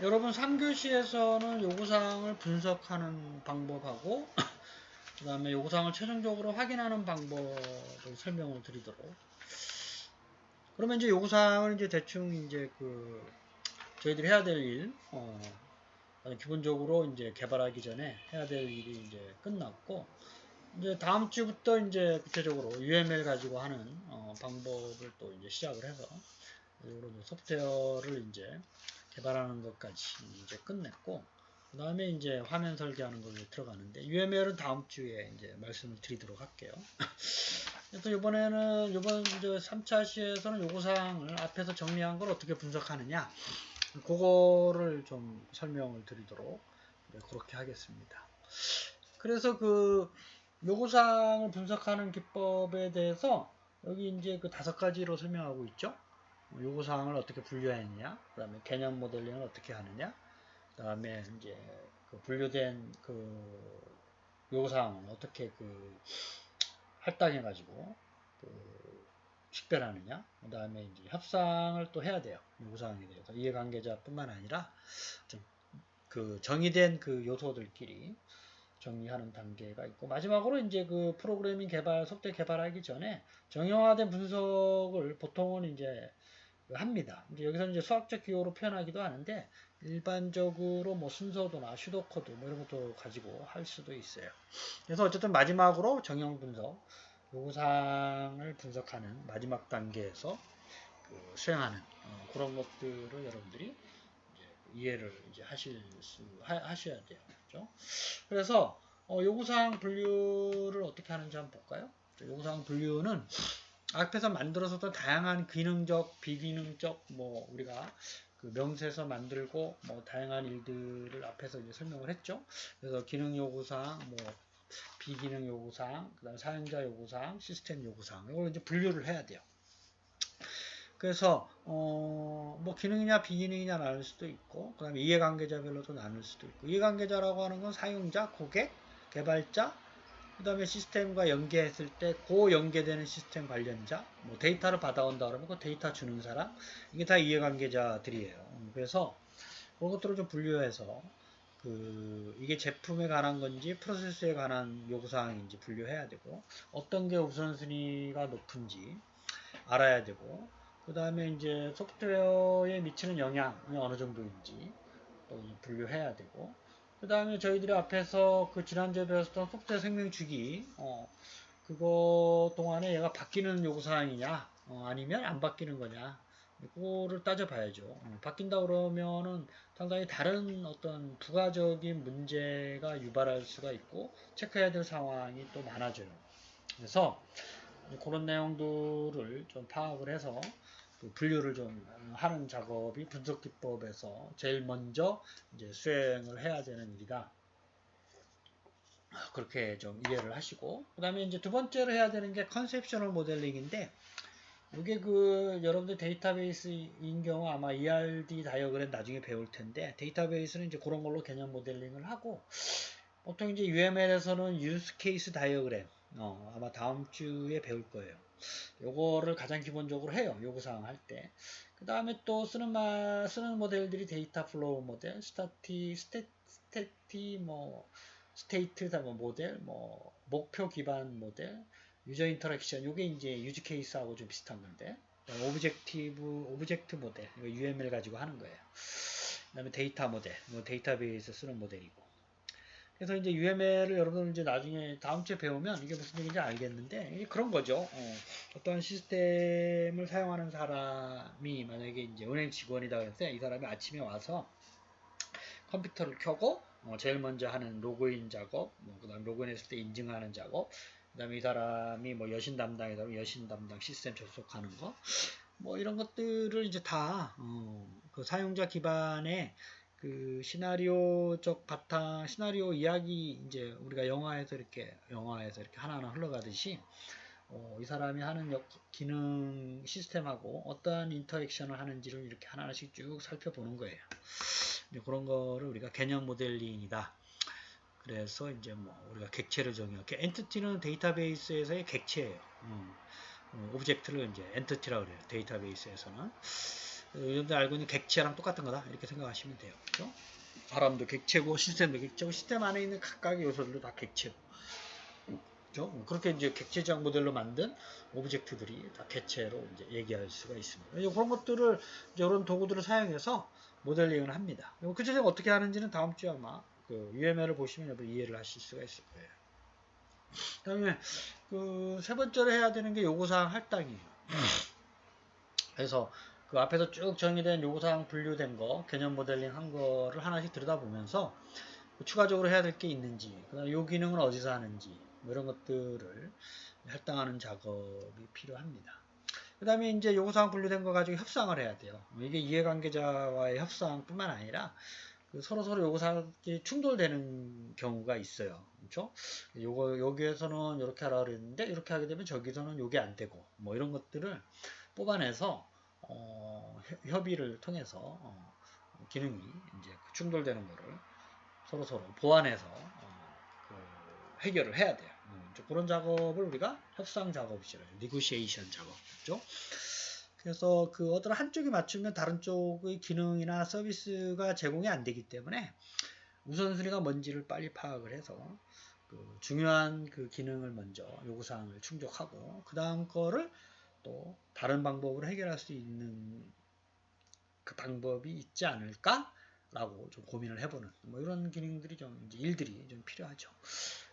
여러분 3교시에서는 요구사항을 분석하는 방법하고 그 다음에 요구사항을 최종적으로 확인하는 방법을 설명을 드리도록. 그러면 이제 요구사항을 이제 대충 이제 저희들이 해야 될 일, 기본적으로 이제 개발하기 전에 해야 될 일이 이제 끝났고, 이제 다음 주부터 이제 구체적으로 UML 가지고 하는 방법을 또 이제 시작을 해서 이런 소프트웨어를 이제 개발하는 것까지 이제 끝냈고, 그 다음에 이제 화면 설계하는 걸로 들어가는데, UML은 다음 주에 이제 말씀을 드리도록 할게요. 그래서 이번 이제 3차 시에서는 요구사항을 앞에서 정리한 걸 어떻게 분석하느냐, 그거를 좀 설명을 드리도록 그렇게 하겠습니다. 그래서 요구사항을 분석하는 기법에 대해서 여기 이제 5가지로 설명하고 있죠. 요구사항을 어떻게 분류했느냐, 그 다음에 개념 모델링을 어떻게 하느냐, 그 다음에 이제 분류된 요구사항을 어떻게 할당해가지고 식별하느냐, 그 다음에 이제 협상을 또 해야 돼요. 요구사항에 대해서 이해관계자뿐만 아니라 좀 정의된 요소들끼리 정리하는 단계가 있고, 마지막으로 이제 프로그래밍 개발, 소프트웨어 개발하기 전에 정형화된 분석을 보통은 이제 합니다. 이제 여기서 이제 수학적 기호로 표현하기도 하는데, 일반적으로 뭐 순서도나 슈도코드 뭐 이런 것도 가지고 할 수도 있어요. 그래서 어쨌든 마지막으로 정형 분석, 요구사항을 분석하는 마지막 단계에서 수행하는 그런 것들을 여러분들이 이제 이해를 이제 하셔야 돼요. 그렇죠? 그래서 요구사항 분류를 어떻게 하는지 한번 볼까요? 요구사항 분류는 앞에서 만들어서도 다양한 기능적, 비기능적, 뭐 우리가 명세서 만들고 뭐 다양한 일들을 앞에서 이제 설명을 했죠. 그래서 기능 요구사항, 뭐 비기능 요구사항, 그다음 사용자 요구사항, 시스템 요구사항 이걸 이제 분류를 해야 돼요. 그래서 뭐 기능이냐 비기능이냐 나눌 수도 있고, 그 다음에 이해관계자별로도 나눌 수도 있고, 이해관계자라고 하는 건 사용자, 고객, 개발자, 그 다음에 시스템과 연계했을 때 연계되는 시스템 관련자, 뭐 데이터를 받아온다 그러면 그 데이터 주는 사람, 이게 다 이해관계자들이에요. 그래서 그런 것들을 좀 분류해서 이게 제품에 관한 건지 프로세스에 관한 요구사항인지 분류해야 되고, 어떤 게 우선순위가 높은지 알아야 되고, 그 다음에 이제 소프트웨어에 미치는 영향이 어느 정도인지 또 분류해야 되고, 그 다음에 저희들이 앞에서 지난주에 배웠던 소프트웨어 생명 주기, 그거 동안에 얘가 바뀌는 요구사항이냐, 아니면 안 바뀌는 거냐, 그거를 따져봐야죠. 바뀐다 그러면은 상당히 다른 어떤 부가적인 문제가 유발할 수가 있고, 체크해야 될 상황이 또 많아져요. 그래서 그런 내용들을 좀 파악을 해서 분류를 좀 하는 작업이 분석 기법에서 제일 먼저 이제 수행을 해야 되는 일이다. 그렇게 좀 이해를 하시고, 그 다음에 이제 두 번째로 해야 되는 게 컨셉셔널 모델링인데, 이게 여러분들 데이터베이스인 경우 아마 ERD 다이어그램 나중에 배울 텐데, 데이터베이스는 이제 그런 걸로 개념 모델링을 하고, 보통 이제 UML에서는 유스 케이스 다이어그램, 아마 다음 주에 배울 거예요. 요거를 가장 기본적으로 해요. 요구사항 할 때. 그 다음에 또 쓰는 모델들이 데이터 플로우 모델, 스테이트 모델, 뭐 목표 기반 모델, 유저 인터랙션, 요게 이제 유즈 케이스하고 좀 비슷한 건데, 오브젝트 모델, 이거 UML 가지고 하는 거예요. 그 다음에 데이터 모델, 데이터베이스 쓰는 모델이고. 그래서 이제 UML을 여러분 이제 나중에 다음 주에 배우면 이게 무슨 얘기인지 알겠는데, 이게 그런 거죠. 어떤 시스템을 사용하는 사람이 만약에 이제 은행 직원이다 그랬을 때 이 사람이 아침에 와서 컴퓨터를 켜고 제일 먼저 하는 로그인 작업, 그다음 로그인했을 때 인증하는 작업, 그다음에 이 사람이 뭐 여신 담당이다 그러면 여신 담당 시스템 접속하는 거, 뭐 이런 것들을 이제 다 사용자 기반의 시나리오적 바탕, 시나리오 이야기 이제 우리가 영화에서 이렇게 하나하나 흘러가듯이 이 사람이 하는 기능 시스템하고 어떠한 인터랙션을 하는지를 이렇게 하나씩 쭉 살펴보는 거예요. 그런 거를 우리가 개념 모델링이다. 그래서 이제 뭐 우리가 객체를 정의하고, 엔티티는 데이터베이스에서의 객체예요. 오브젝트를 이제 엔티티라고 그래요. 데이터베이스에서는. 여러분들 알고 있는 객체랑 똑같은 거다 이렇게 생각하시면 돼요. 그렇죠? 사람도 객체고 시스템도 객체고 시스템 안에 있는 각각의 요소들도 다 객체고 그렇죠? 그렇게 이제 객체적 모델로 만든 오브젝트들이 다 객체로 이제 얘기할 수가 있습니다. 그런 것들을 이제 이런 도구들을 사용해서 모델링을 합니다. 구체적으로 어떻게 하는지는 다음 주에 아마 그 UML을 보시면 여러분 이해를 하실 수가 있을 거예요. 그다음에 그 세 번째로 해야 되는 게 요구사항 할당이에요. 그래서 그 앞에서 쭉 정의된 요구사항 분류된 거, 개념 모델링 한 거를 하나씩 들여다보면서 추가적으로 해야 될 게 있는지, 그다음에 요 기능은 어디서 하는지, 뭐 이런 것들을 할당하는 작업이 필요합니다. 그 다음에 이제 요구사항 분류된 거 가지고 협상을 해야 돼요. 이게 이해관계자와의 협상뿐만 아니라 그 서로 요구사항이 충돌되는 경우가 있어요. 그렇죠? 여기에서는 이렇게 하라 그랬는데 이렇게 하게 되면 저기서는 요게 안 되고 뭐 이런 것들을 뽑아내서 협의를 통해서 기능이 이제 충돌되는 거를 서로 보완해서 그 해결을 해야 돼요. 그런 작업을 우리가 협상 작업이죠. negotiation 작업이죠. 그래서 그 어떤 한쪽이 맞추면 다른 쪽의 기능이나 서비스가 제공이 안 되기 때문에 우선순위가 뭔지를 빨리 파악을 해서 그 중요한 그 기능을 먼저 요구사항을 충족하고 그 다음 거를 또 다른 방법으로 해결할 수 있는 그 방법이 있지 않을까? 라고 좀 고민을 해보는 뭐 이런 기능들이 좀 이제 일들이 좀 필요하죠.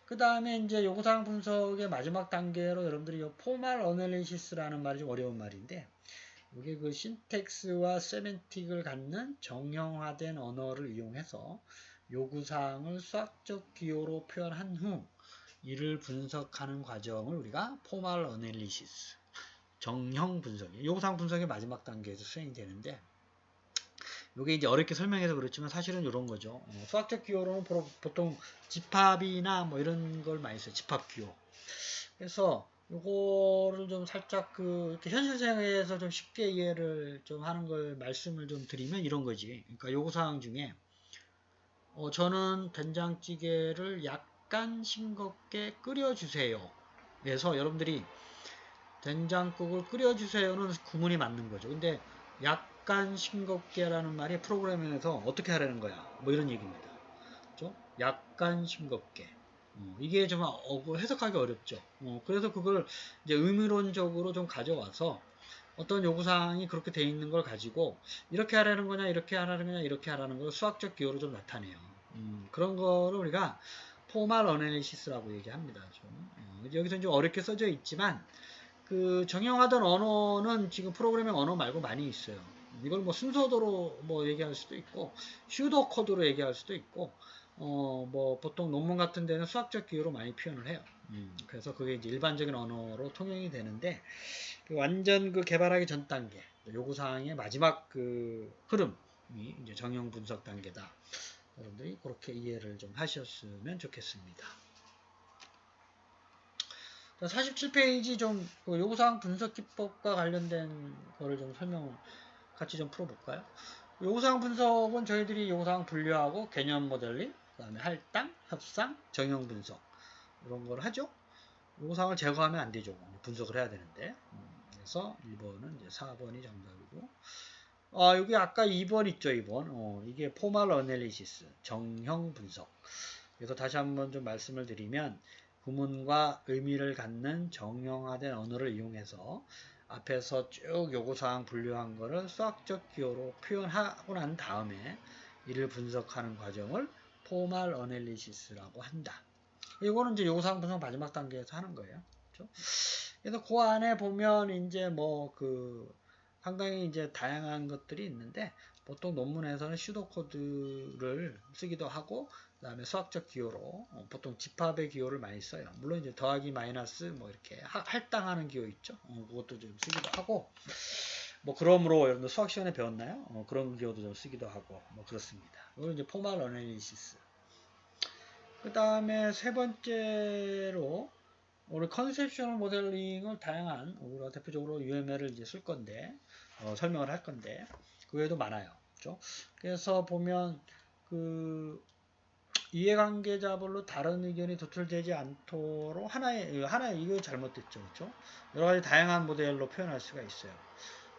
그 다음에 이제 요구사항 분석의 마지막 단계로 여러분들이 이 포멀 어널리시스라는 말이 좀 어려운 말인데 이게 그 신텍스와 세멘틱을 갖는 정형화된 언어를 이용해서 요구사항을 수학적 기호로 표현한 후 이를 분석하는 과정을 우리가 포멀 어널리시스 정형 분석이 요구사항 분석의 마지막 단계에서 수행이 되는데 이게 이제 어렵게 설명해서 그렇지만 사실은 이런 거죠. 수학적 기호로는 보통 집합이나 뭐 이런 걸 많이 써요. 집합 기호. 그래서 요거를 좀 살짝 그 이렇게 현실 생활에서 좀 쉽게 이해를 좀 하는 걸 말씀을 좀 드리면 이런 거지. 그러니까 요구사항 중에 저는 된장찌개를 약간 싱겁게 끓여주세요. 그래서 여러분들이 된장국을 끓여주세요는 구문이 맞는 거죠. 근데 약간 싱겁게라는 말이 프로그래밍에서 어떻게 하라는 거야? 뭐 이런 얘기입니다. 그렇죠? 약간 싱겁게. 이게 좀 해석하기 어렵죠. 그래서 그걸 이제 의미론적으로 좀 가져와서 어떤 요구사항이 그렇게 돼 있는 걸 가지고 이렇게 하라는 거냐, 이렇게 하라는 거냐, 이렇게 하라는 걸 수학적 기호로 좀 나타내요. 그런 거를 우리가 포멀 어널리시스라고 얘기합니다. 여기서 좀 어렵게 써져 있지만 그 정형화된 언어는 지금 프로그래밍 언어 말고 많이 있어요. 이걸 뭐 순서대로 뭐 얘기할 수도 있고 슈도 코드로 얘기할 수도 있고 뭐 보통 논문 같은 데는 수학적 기호로 많이 표현을 해요. 그래서 그게 이제 일반적인 언어로 통용이 되는데 완전 그 개발하기 전 단계 요구사항의 마지막 그 흐름이 이제 정형 분석 단계다. 여러분들이 그렇게 이해를 좀 하셨으면 좋겠습니다. 47페이지 좀 요구사항 분석 기법과 관련된 거를 좀 설명을 같이 좀 풀어볼까요? 요구사항 분석은 저희들이 요구사항 분류하고 개념 모델링, 그 다음에 할당, 협상, 정형 분석 이런 걸 하죠. 요구사항을 제거하면 안 되죠. 분석을 해야 되는데 그래서 1번은 이제 4번이 정답이고 여기 아까 2번 있죠. 2번 이게 포멀 어널리시스 정형 분석. 그래서 다시 한번 좀 말씀을 드리면 구문과 의미를 갖는 정형화된 언어를 이용해서 앞에서 쭉 요구사항 분류한 거를 수학적 기호로 표현하고 난 다음에 이를 분석하는 과정을 포멀 어널리시스라고 한다. 이거는 이제 요구사항 분석 마지막 단계에서 하는 거예요. 그렇죠? 그래서 그 안에 보면 이제 뭐 그 상당히 이제 다양한 것들이 있는데 보통 논문에서는 슈도 코드를 쓰기도 하고 그다음에 수학적 기호로 보통 집합의 기호를 많이 써요. 물론 이제 더하기 마이너스 뭐 이렇게 할당하는 기호 있죠. 그것도 좀 쓰기도 하고 뭐 그러므로 여러분들 수학 시간에 배웠나요? 그런 기호도 좀 쓰기도 하고 뭐 그렇습니다. 이건 이제 포멀 어널리시스. 그 다음에 세 번째로 우리 컨셉션 모델링을 다양한 우리가 대표적으로 UML을 이제 쓸 건데 설명을 할 건데 그 외에도 많아요. 그렇죠? 그래서 보면 그 이해관계자별로 다른 의견이 도출되지 않도록 하나의 이거 잘못됐죠. 그렇죠? 여러 가지 다양한 모델로 표현할 수가 있어요.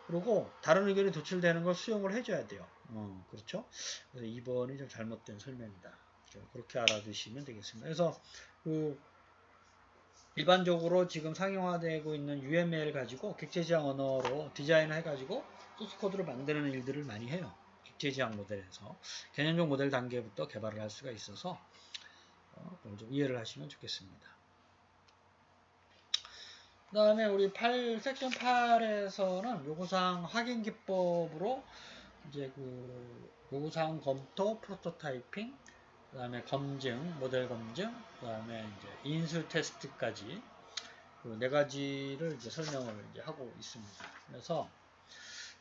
그리고 다른 의견이 도출되는 걸 수용을 해줘야 돼요. 그렇죠? 그래서 2번이 좀 잘못된 설명이다. 그렇게 알아두시면 되겠습니다. 그래서 그 일반적으로 지금 상용화되고 있는 UML 가지고 객체지향 언어로 디자인을 해가지고 소스 코드를 만드는 일들을 많이 해요. 객체지향 모델에서 개념적 모델 단계부터 개발을 할 수가 있어서 그걸 좀 이해를 하시면 좋겠습니다. 그 다음에 우리 섹션 8에서는 요구사항 확인 기법으로 이제 그 요구사항 검토, 프로토타이핑, 그 다음에 검증, 모델 검증, 그 다음에 이제 인수 테스트까지 그 네 가지를 이제 설명을 이제 하고 있습니다. 그래서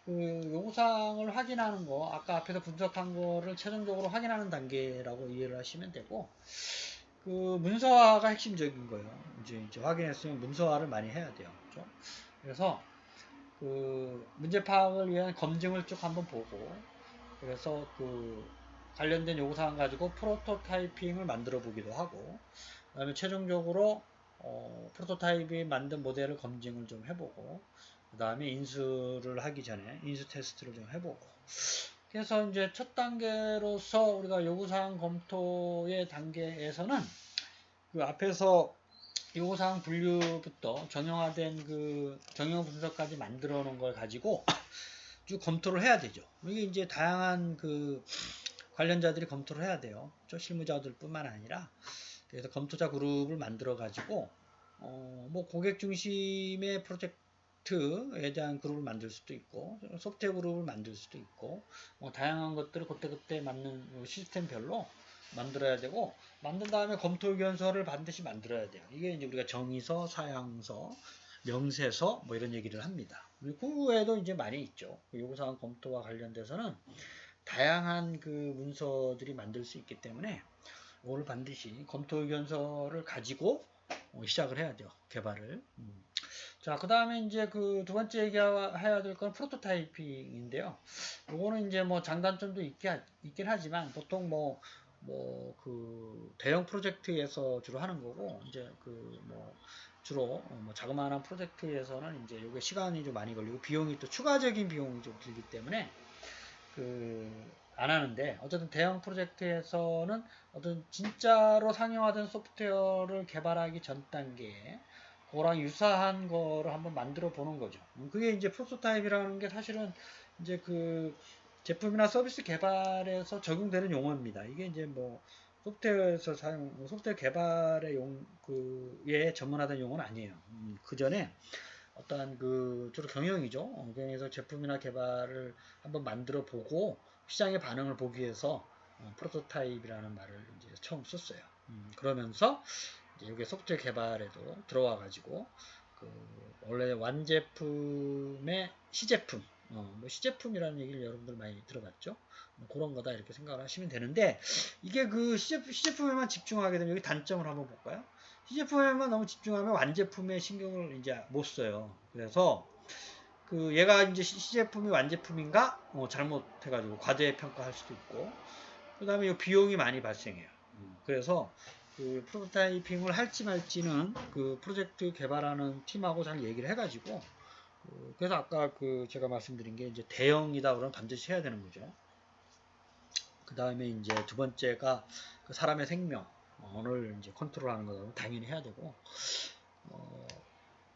그 요구사항을 확인하는 거, 아까 앞에서 분석한 거를 최종적으로 확인하는 단계라고 이해를 하시면 되고, 그 문서화가 핵심적인 거예요. 이제 확인했으면 문서화를 많이 해야 돼요. 그렇죠? 그래서 그 문제 파악을 위한 검증을 쭉 한번 보고, 그래서 그 관련된 요구사항 가지고 프로토타이핑을 만들어 보기도 하고, 그 다음에 최종적으로 프로토타입이 만든 모델을 검증을 좀 해보고, 그 다음에 인수를 하기 전에 인수 테스트를 좀 해보고, 그래서 이제 첫 단계로서 우리가 요구사항 검토의 단계에서는 그 앞에서 요구사항 분류부터 정형화된 그 정형 분석까지 만들어 놓은 걸 가지고 쭉 검토를 해야 되죠. 이게 이제 다양한 그 관련자들이 검토를 해야 돼요. 실무자들 뿐만 아니라. 그래서 검토자 그룹을 만들어 가지고 뭐 고객 중심의 프로젝트에 대한 그룹을 만들 수도 있고 소프트웨어 그룹을 만들 수도 있고 뭐 다양한 것들을 그때그때 맞는 시스템별로 만들어야 되고 만든 다음에 검토 의견서를 반드시 만들어야 돼요. 이게 이제 우리가 정의서, 사양서, 명세서 뭐 이런 얘기를 합니다. 그리고 그 외에도 이제 많이 있죠. 요구사항 검토와 관련돼서는 다양한 그 문서들이 만들 수 있기 때문에 이걸 반드시 검토 의견서를 가지고 시작을 해야 돼요. 개발을. 자, 그 다음에 이제 그 두 번째 얘기해야 될 건 프로토타이핑인데요. 요거는 이제 뭐 장단점도 있긴 하지만 보통 그 대형 프로젝트에서 주로 하는 거고 이제 그 뭐 주로 뭐 자그마한 프로젝트에서는 이제 요게 시간이 좀 많이 걸리고 비용이 또 추가적인 비용이 좀 들기 때문에 안 하는데 어쨌든 대형 프로젝트에서는 어떤 진짜로 상용화된 소프트웨어를 개발하기 전 단계에 그거랑 유사한 거를 한번 만들어 보는 거죠. 그게 이제 프로토타입이라는 게 사실은 이제 그 제품이나 서비스 개발에서 적용되는 용어입니다. 이게 이제 뭐 소프트웨어에서 소프트웨어 개발의 그에 전문화된 용어는 아니에요. 그 전에 어떠한 그 주로 경영이죠. 경영에서 제품이나 개발을 한번 만들어 보고 시장의 반응을 보기 위해서 프로토타입이라는 말을 이제 처음 썼어요. 그러면서 이제 이게 소프트웨어 개발에도 들어와 가지고 그 원래 완제품의 시제품, 뭐 시제품이라는 얘기를 여러분들 많이 들어봤죠. 뭐 그런 거다 이렇게 생각을 하시면 되는데 이게 그 시제품에만 집중하게 되면 여기 단점을 한번 볼까요? 시제품에만 너무 집중하면 완제품에 신경을 이제 못 써요. 그래서 그 얘가 이제 시제품이 완제품인가 잘못해가지고 과대 평가할 수도 있고 그 다음에 비용이 많이 발생해요. 그래서 그 프로토타이핑을 할지 말지는 그 프로젝트 개발하는 팀하고 잘 얘기를 해가지고 그래서 아까 그 제가 말씀드린 게 이제 대형이다 그러면 반드시 해야 되는 거죠. 그 다음에 이제 두 번째가 그 사람의 생명을 이제 컨트롤하는 거다 당연히 해야 되고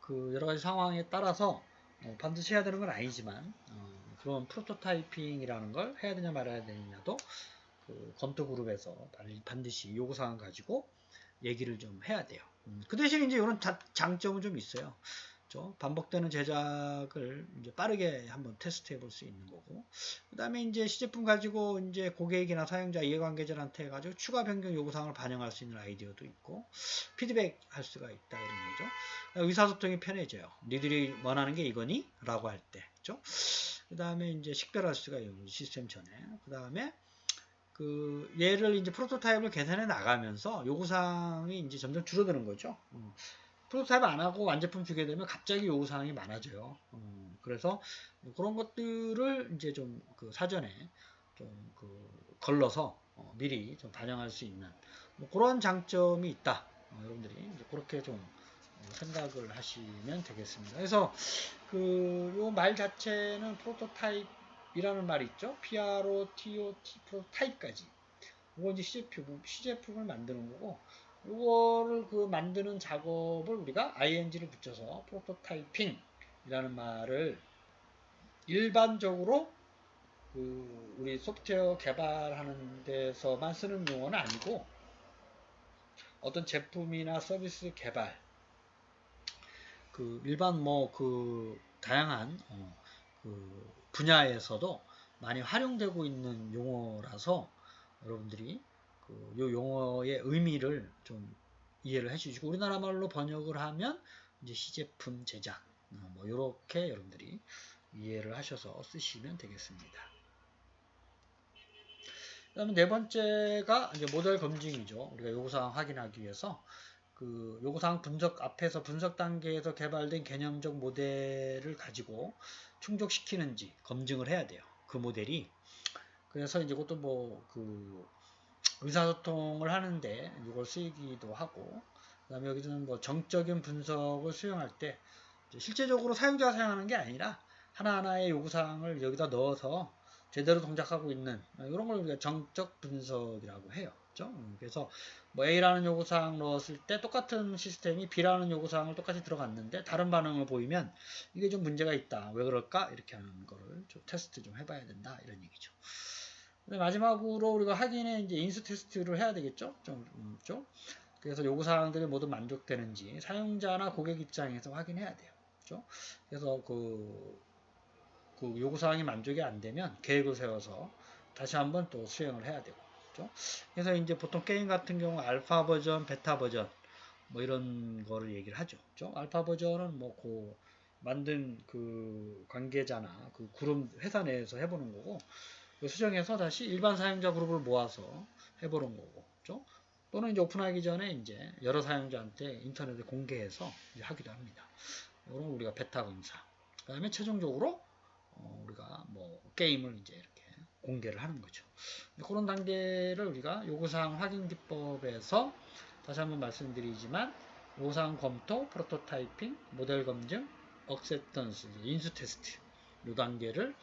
그 여러 가지 상황에 따라서 반드시 해야 되는 건 아니지만 그런 프로토타이핑이라는 걸 해야 되냐 말아야 되느냐도 그 검토 그룹에서 반드시 요구사항 가지고 얘기를 좀 해야 돼요. 그 대신 이제 이런 장점은 좀 있어요. 반복되는 제작을 이제 빠르게 한번 테스트해 볼 수 있는 거고, 그 다음에 이제 시제품 가지고 이제 고객이나 사용자 이해관계자한테 가지고 추가 변경 요구사항을 반영할 수 있는 아이디어도 있고, 피드백 할 수가 있다 이런 거죠. 의사소통이 편해져요. 니들이 원하는 게 이거니? 라고 할 때, 그죠? 그 다음에 이제 식별할 수가 있는 시스템 전에, 그 다음에 그 얘를 이제 프로토타입을 개선해 나가면서 요구사항이 이제 점점 줄어드는 거죠. 프로토타입 안 하고 완제품 주게 되면 갑자기 요구사항이 많아져요. 그래서 그런 것들을 이제 좀 그 사전에 좀 그 걸러서 미리 좀 반영할 수 있는 뭐 그런 장점이 있다. 여러분들이 이제 그렇게 좀 생각을 하시면 되겠습니다. 그래서 요 말 자체는 프로토타입이라는 말이 있죠. PROTOT 프로토타입까지. 이거 이제 시제품을 만드는 거고, 이거를 만드는 작업을 우리가 ing를 붙여서 프로토타이핑이라는 말을 일반적으로 우리 소프트웨어 개발하는 데서만 쓰는 용어는 아니고, 어떤 제품이나 서비스 개발, 일반 다양한 분야에서도 많이 활용되고 있는 용어라서 여러분들이 요 용어의 의미를 좀 이해를 해주시고, 우리나라 말로 번역을 하면 이제 시제품 제작, 이렇게 여러분들이 이해를 하셔서 쓰시면 되겠습니다. 그 다음에 네 번째가 이제 모델 검증이죠. 우리가 요구사항 확인하기 위해서 요구사항 앞에서 분석 단계에서 개발된 개념적 모델을 가지고 충족시키는지 검증을 해야 돼요. 그 모델이. 그래서 이제 그것도 의사소통을 하는데 이걸 쓰이기도 하고, 그 다음에 여기서는 정적인 분석을 수행할 때 실제적으로 사용자가 사용하는 게 아니라 하나하나의 요구사항을 여기다 넣어서 제대로 동작하고 있는 이런 걸 우리가 정적 분석이라고 해요. 그렇죠? 그래서 A라는 요구사항 넣었을 때 똑같은 시스템이 B라는 요구사항을 똑같이 들어갔는데 다른 반응을 보이면 이게 좀 문제가 있다. 왜 그럴까? 이렇게 하는 거를 좀 테스트 좀 해봐야 된다. 이런 얘기죠. 마지막으로 우리가 확인에 이제 인수 테스트를 해야 되겠죠? 그래서 요구사항들이 모두 만족되는지 사용자나 고객 입장에서 확인해야 돼요. 그렇죠? 그래서 요구사항이 만족이 안 되면 계획을 세워서 다시 한번 또 수행을 해야 되고. 그렇죠? 그래서 이제 보통 게임 같은 경우 알파 버전, 베타 버전 이런 거를 얘기를 하죠. 그렇죠? 알파 버전은 만든 관계자나 그룹 회사 내에서 해보는 거고, 수정해서 다시 일반 사용자 그룹을 모아서 해보는 거고, 그렇죠? 또는 이제 오픈하기 전에 이제 여러 사용자한테 인터넷에 공개해서 이제 하기도 합니다. 이런 우리가 베타 검사. 그 다음에 최종적으로 우리가 게임을 이제 이렇게 공개를 하는 거죠. 그런 단계를 우리가 요구사항 확인 기법에서 다시 한번 말씀드리지만, 요구사항 검토, 프로토타이핑, 모델 검증, 억셉턴스, 인수 테스트 이 단계를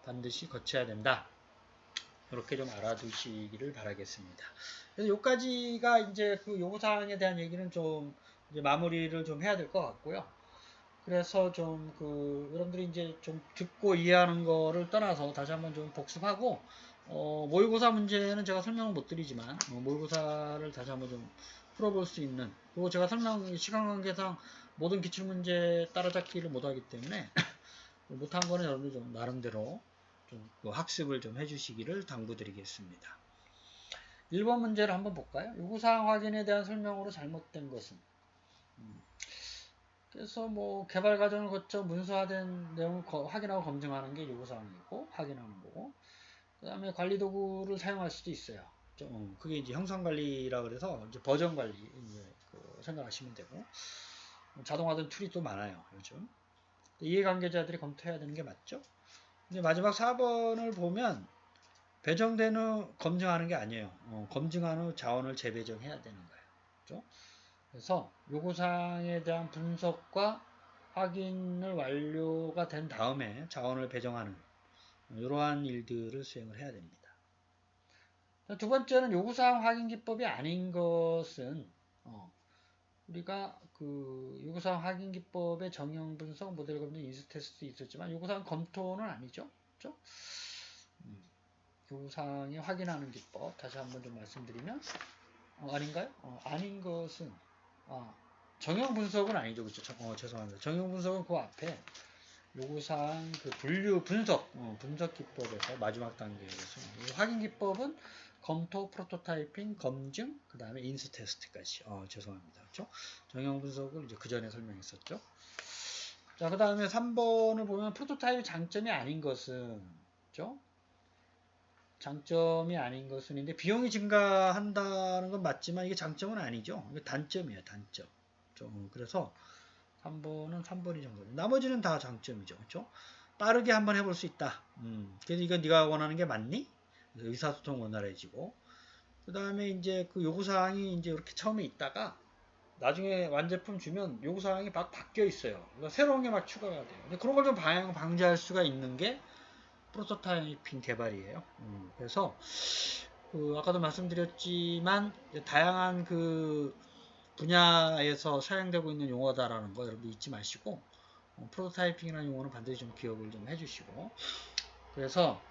반드시 거쳐야 된다. 이렇게 좀 알아두시기를 바라겠습니다. 그래서 여기까지가 이제 요구사항에 대한 얘기는 좀 이제 마무리를 좀 해야 될 것 같고요. 그래서 좀 여러분들이 이제 좀 듣고 이해하는 거를 떠나서 다시 한번 좀 복습하고, 모의고사 문제는 제가 설명을 못 드리지만, 모의고사를 다시 한번 좀 풀어볼 수 있는, 그리고 제가 시간 관계상 모든 기출문제 따라잡기를 못하기 때문에, 못한 거는 여러분들 좀 나름대로 좀 학습을 좀 해주시기를 당부드리겠습니다. 1번 문제를 한번 볼까요? 요구사항 확인에 대한 설명으로 잘못된 것은, 그래서 개발 과정을 거쳐 문서화된 내용을 확인하고 검증하는 게 요구사항이고, 확인하는 거고, 그 다음에 관리 도구를 사용할 수도 있어요. 그게 이제 형상관리라 그래서 이제 버전 관리 생각하시면 되고, 자동화된 툴이 또 많아요, 요즘. 이해관계자들이 검토해야 되는 게 맞죠? 이제 마지막 4번을 보면 배정된 후 검증하는 게 아니에요. 검증한 후 자원을 재배정해야 되는 거예요. 그렇죠? 그래서 요구사항에 대한 분석과 확인을 완료가 된 다음에 자원을 배정하는 이러한 일들을 수행을 해야 됩니다. 두 번째는 요구사항 확인 기법이 아닌 것은 우리가 요구사항 확인 기법의 정형 분석, 모델 검증, 인수 테스트 있었지만 요구사항 검토는 아니죠. 그렇죠? 요구사항이 확인하는 기법 다시 한번 좀 말씀드리면 아닌가요? 아닌 것은 정형 분석은 아니죠. 그렇죠? 죄송합니다. 정형 분석은 그 앞에 요구사항 분류 분석 기법에서 마지막 단계에서 확인 기법은 검토, 프로토타이핑, 검증, 그 다음에 인수 테스트까지. 죄송합니다. 그렇죠? 정형 분석을 이제 그 전에 설명했었죠. 자, 그 다음에 3번을 보면 프로토타입의 장점이 아닌 것은, 그렇죠? 장점이 아닌 것은, 근데 비용이 증가한다는 건 맞지만 이게 장점은 아니죠. 이게 단점이에요, 단점. 그래서 3번은 3번이 장점. 나머지는 다 장점이죠. 그렇죠? 빠르게 한번 해볼 수 있다. 그래서 이건 네가 원하는 게 맞니? 의사소통 원활해지고, 그 다음에 이제 요구사항이 이제 이렇게 처음에 있다가, 나중에 완제품 주면 요구사항이 막 바뀌어 있어요. 그러니까 새로운 게 막 추가가 돼요. 근데 그런 걸 좀 방지할 수가 있는 게 프로토타이핑 개발이에요. 그래서 그 아까도 말씀드렸지만 다양한 그 분야에서 사용되고 있는 용어다라는 거 여러분들 잊지 마시고 프로토타이핑이라는 용어는 반드시 좀 기억을 좀 해주시고 그래서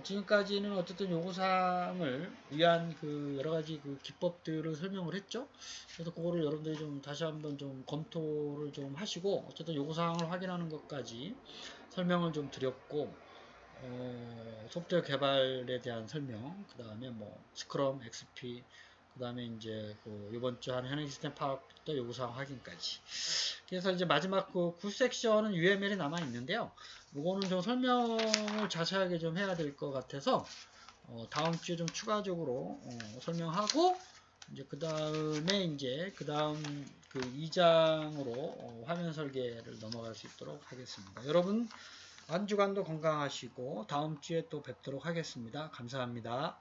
지금까지는 어쨌든 요구사항을 위한 그 여러 가지 그 기법들을 설명을 했죠. 그래서 그거를 여러분들이 좀 다시 한번 좀 검토를 좀 하시고 어쨌든 요구사항을 확인하는 것까지 설명을 좀 드렸고 소프트웨어 개발에 대한 설명, 그 다음에 뭐 스크럼, XP, 그 다음에 이제 그 이번 주 한 현행 시스템 파악부터 요구사항 확인까지. 그래서 이제 마지막 그 9섹션은 UML이 남아 있는데요. 이거는 좀 설명을 자세하게 좀 해야 될 것 같아서 다음 주에 좀 추가적으로 설명하고 이제 그 다음에 이제 그 다음 그 2장으로 화면 설계를 넘어갈 수 있도록 하겠습니다. 여러분 한 주간도 건강하시고 다음 주에 또 뵙도록 하겠습니다. 감사합니다.